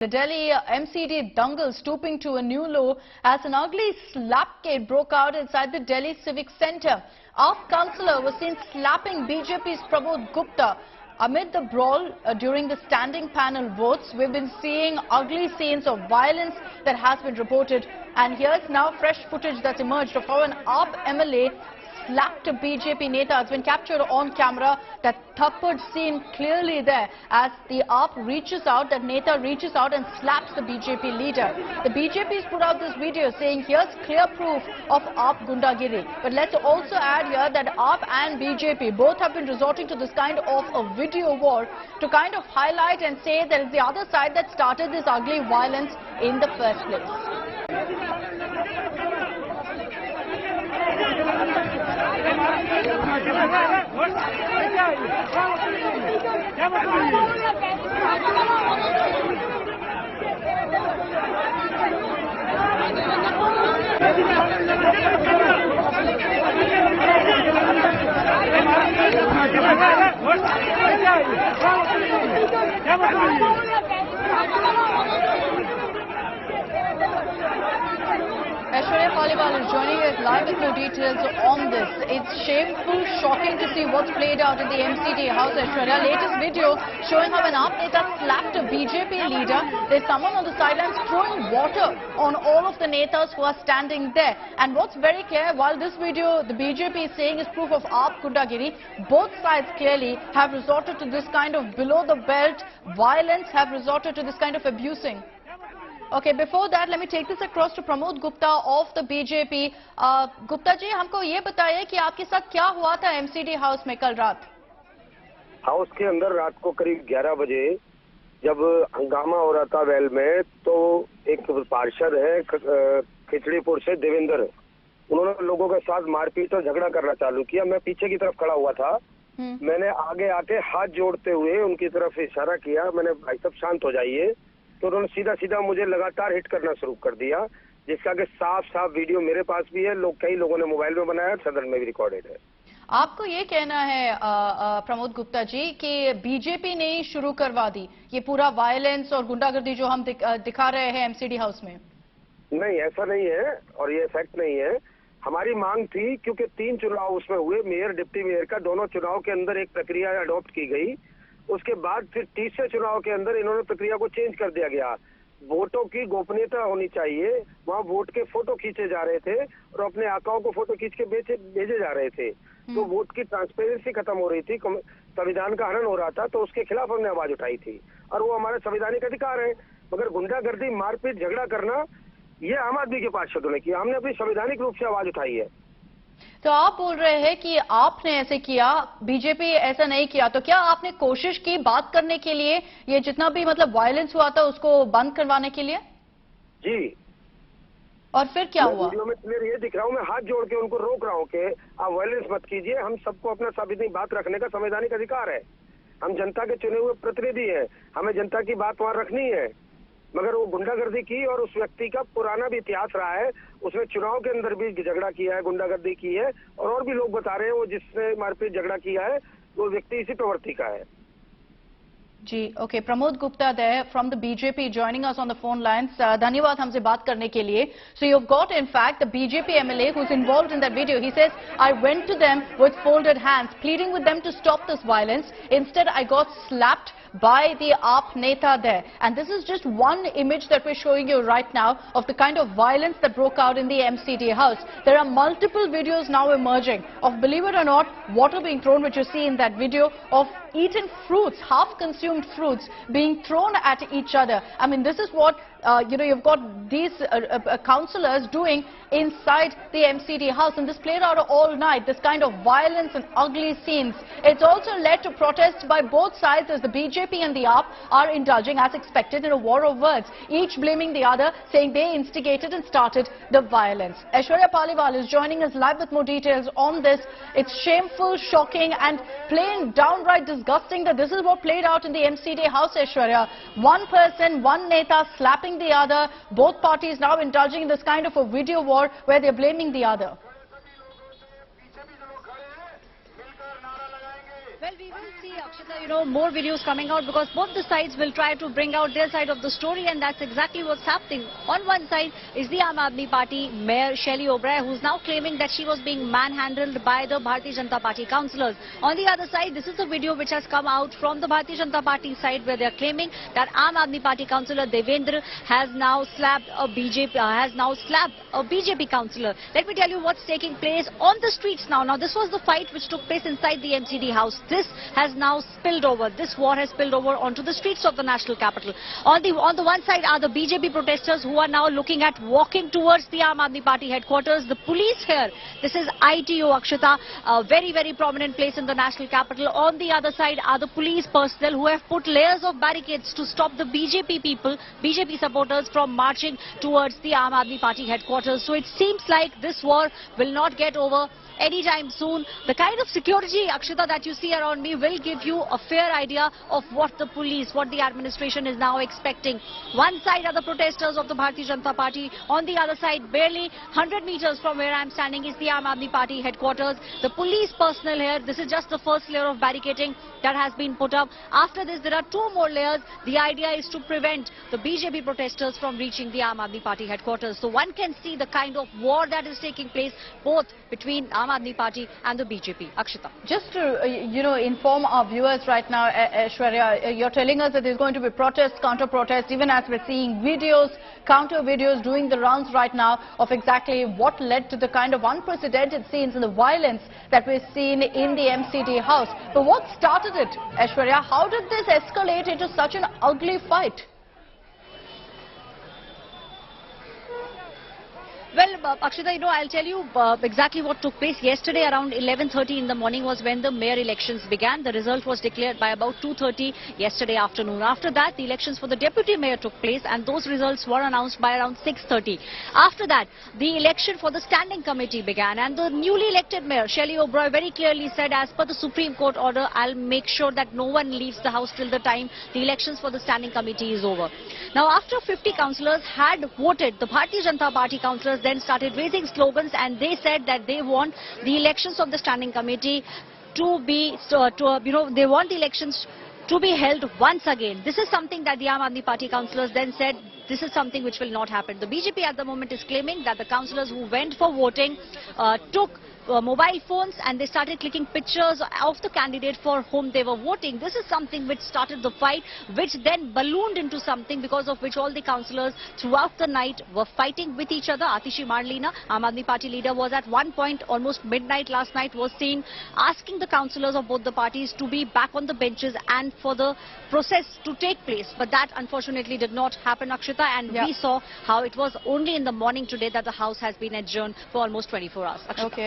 The Delhi MCD dangle stooping to a new low as an ugly slapcade broke out inside the Delhi Civic Centre. AAP Councilor was seen slapping BJP's Pramod Gupta. Amid the brawl during the standing panel votes, we've been seeing ugly scenes of violence that has been reported. And here's now fresh footage that's emerged of how an AAP MLA slapped a BJP Neta. It's been captured on camera. That thappad seen clearly there as the AAP reaches out, that Neta reaches out and slaps the BJP leader. The BJP's put out this video saying here's clear proof of AAP gundagiri. But let's also add here that AAP and BJP both have been resorting to this kind of a video war to kind of highlight and say that it's the other side that started this ugly violence in the first place. Bollywood is joining us live with more details on this. It's shameful, shocking to see what's played out in the MCD house. Aishwarya, latest video showing how an AAP Neta slapped a BJP leader. There's someone on the sidelines throwing water on all of the Netas who are standing there. And what's very clear, while this video the BJP is saying is proof of AAP gundagiri, both sides clearly have resorted to this kind of below the belt violence, have resorted to this kind of abusing. Okay, before that, let me take this across to Pramod Gupta of the BJP. Gupta ji, हमको ये बताइए कि आपके साथ क्या हुआ था MCD house में कल रात? हाउस के अंदर रात को करीब 11 बजे जब हंगामा हो रहा था वेल में, तो एक पार्षद है खिचड़ीपुर से देवेंद्र, उन्होंने लोगों के साथ मारपीट और झगड़ा करना चालू किया। मैं पीछे की तरफ खड़ा हुआ था। मैंने आगे आके हाथ जोड़ते हुए उनकी तरफ इशारा किया। मैंने भाई साहब शांत हो जाइए, तो उन्होंने सीधा सीधा मुझे लगातार हिट करना शुरू कर दिया, जिसका कि साफ साफ वीडियो मेरे पास भी है, कई लोगों ने मोबाइल में बनाया, सदन में भी रिकॉर्डेड है। आपको ये कहना है प्रमोद गुप्ता जी कि बीजेपी ने ही शुरू करवा दी ये पूरा वायलेंस और गुंडागर्दी जो हम दिखा रहे हैं एमसीडी हाउस में? नहीं, ऐसा नहीं है और ये फैक्ट नहीं है। हमारी मांग थी, क्योंकि 3 चुनाव उसमें हुए, मेयर डिप्टी मेयर का, दोनों चुनाव के अंदर एक प्रक्रिया अडॉप्ट की गई। उसके बाद फिर तीसरे चुनाव के अंदर इन्होंने प्रक्रिया को चेंज कर दिया गया। वोटों की गोपनीयता होनी चाहिए। वहाँ वोट के फोटो खींचे जा रहे थे और अपने आकाओं को फोटो खींच के भेजे जा रहे थे, तो वोट की ट्रांसपेरेंसी खत्म हो रही थी, संविधान का हनन हो रहा था, तो उसके खिलाफ हमने आवाज उठाई थी और वो हमारा संवैधानिक अधिकार है। मगर गुंडागर्दी, मारपीट, झगड़ा करना ये आम आदमी के पार्षदों ने किया, हमने अपनी संवैधानिक रूप से आवाज उठाई है। तो आप बोल रहे हैं कि आपने ऐसे किया, बीजेपी ऐसा नहीं किया, तो क्या आपने कोशिश की बात करने के लिए, ये जितना भी मतलब वायलेंस हुआ था उसको बंद करवाने के लिए? जी। और फिर क्या हुआ? वीडियो में क्लियर ये दिख रहा हूँ, मैं हाथ जोड़ के उनको रोक रहा हूँ कि आप वायलेंस मत कीजिए, हम सबको अपना संवैधानिक बात रखने का संवैधानिक अधिकार है। हम जनता के चुने हुए प्रतिनिधि हैं, हमें जनता की बात वहां रखनी है। मगर वो गुंडागर्दी की, और उस व्यक्ति का पुराना भी इतिहास रहा है, उसने चुनाव के अंदर भी झगड़ा किया है, गुंडागर्दी की है, और भी लोग बता रहे हैं वो जिसने मारपीट झगड़ा किया है वो व्यक्ति इसी प्रवृत्ति का है। जी, okay, Pramod Gupta there from the BJP joining us on the phone lines. धन्यवाद हमसे बात करने के लिए। So you got in fact the BJP MLA who is involved in that video. He says I went to them with folded hands pleading with them to stop this violence. Instead I got slapped by the AAP Neta there. And this is just one image that we're showing you right now of the kind of violence that broke out in the MCD house. There are multiple videos now emerging of, believe it or not, water being thrown, which you see in that video, of eaten fruits, half-consumed fruits being thrown at each other. I mean, this is what, you've got these councillors doing inside the MCD house, and this played out all night, this kind of violence and ugly scenes. It's also led to protests by both sides as the BJP and the AAP are indulging, as expected, in a war of words, each blaming the other, saying they instigated and started the violence. Aishwarya Paliwal is joining us live with more details on this. It's shameful, shocking and plain downright disgusting that this is what played out in the MCD house, Aishwarya. One person, one Neta slapping the other, both parties now indulging in this kind of a video war where they're blaming the other. Well, we will see see, Akshita, more videos coming out because both the sides will try to bring out their side of the story, and that's exactly what's happening. On one side is the Aam Aadmi Party Mayor Shelley O'Brien, who's now claiming that she was being manhandled by the Bharatiya Janata Party councillors. On the other side, this is the video which has come out from the Bharatiya Janata Party side, where they're claiming that Aam Aadmi Party councillor Devendra has now slapped a BJP councillor. Let me tell you what's taking place on the streets now. Now, this was the fight which took place inside the MCD house. This has now spilled over. This war has spilled over onto the streets of the national capital. On the one side are the BJP protesters who are now looking at walking towards the Aam Aadmi Party headquarters. The police here, this is ITO, Akshita, a very, very prominent place in the national capital. On the other side are the police personnel who have put layers of barricades to stop the BJP people, BJP supporters from marching towards the Aam Aadmi Party headquarters. So it seems like this war will not get over anytime soon. The kind of security, Akshita, that you see around me will give you a fair idea of what the police, what the administration is now expecting. One side are the protesters of the Bharatiya Janata Party. On the other side, barely 100 meters from where I'm standing, is the Aam Aadmi Party headquarters. The police personnel here, this is just the first layer of barricading that has been put up. After this, there are two more layers. The idea is to prevent the BJP protesters from reaching the Aam Aadmi Party headquarters. So one can see the kind of war that is taking place both between Aam Aadmi Party and the BJP. Akshita. Just to, inform our viewers right now, Aishwarya, you're telling us that there's going to be protests, counter-protests, even as we're seeing videos, counter-videos doing the rounds right now of exactly what led to the kind of unprecedented scenes and the violence that we've seen in the MCD house. But what started it, Aishwarya? How did this escalate into such an ugly fight? Well, Akshita, I'll tell you exactly what took place. Yesterday around 11:30 in the morning was when the mayor elections began. The result was declared by about 2:30 yesterday afternoon. After that, the elections for the deputy mayor took place, and those results were announced by around 6:30. After that, the election for the standing committee began, and the newly elected mayor, Shelley O'Brien, very clearly said, as per the Supreme Court order, I'll make sure that no one leaves the house till the time the elections for the standing committee is over. Now, after 50 councillors had voted, the Bharatiya Janata Party councillors then started raising slogans, and they said that they want the elections of the standing committee to be, they want the elections to be held once again. This is something that the Aam Aadmi Party councillors then said, this is something which will not happen. The BJP at the moment is claiming that the councillors who went for voting took mobile phones and they started clicking pictures of the candidate for whom they were voting. This is something which started the fight, which then ballooned into something because of which all the councillors throughout the night were fighting with each other. Atishi Marlina, Aam Aadmi Party leader, was at one point, almost midnight last night, was seen asking the councillors of both the parties to be back on the benches and for the process to take place. But that unfortunately did not happen, Akshita, and we saw how it was only in the morning today that the house has been adjourned for almost 24 hours. Akshita. Okay.